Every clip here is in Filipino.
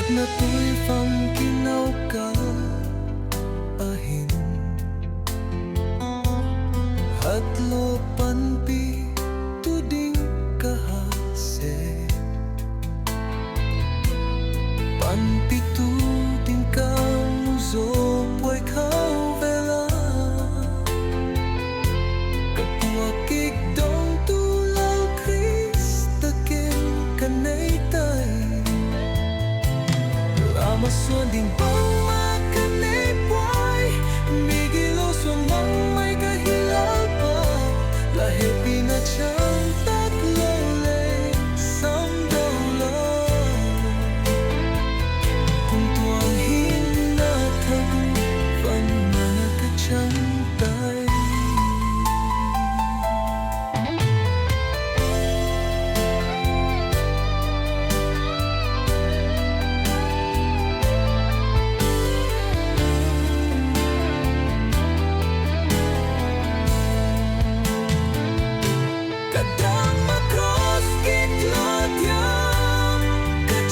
Siatna tuifawn ahin, Hatlo Panpi tuding kahase, Panpi tuding kamuzo puai vela, kapuakik dong tu Lal Khrista kin kanei thei, Malsawm Vaiphei puai, gitlo may kahilal pa, la hepina tatlo kung tuang hinatag Muanna kachantai. Damna Kross, gitlo, thiam,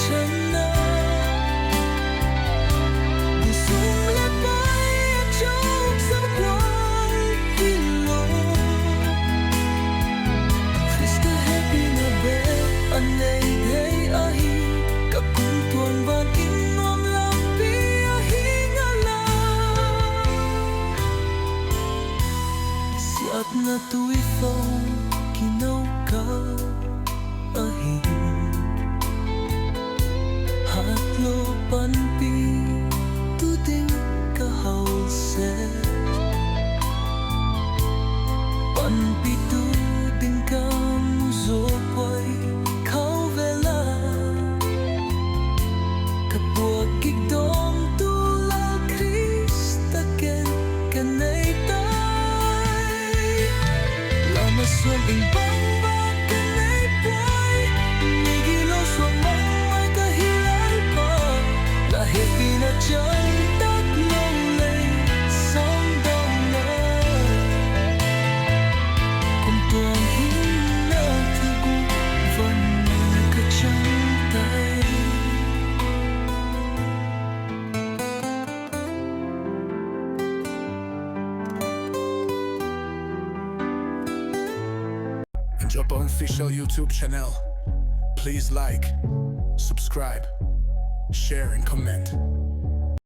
channa, achawk sa gual, hilo, Khrista hepina anei, thei, ahin, tuang nuam, lampi, ahin, ngalah, Siatna tuifawn ahin, Hatlo Panpi tuding hawl, Panpi tuding kamuzo puai vela, kapuakik dong tu Lal Khrista ken kanei thei, Malsawm Vaiphei, gitlo may kahilal pa, la hepina tatlo kung tuang hinatag Muanna kachantai. Drop our official YouTube channel. Please like, subscribe, share and comment.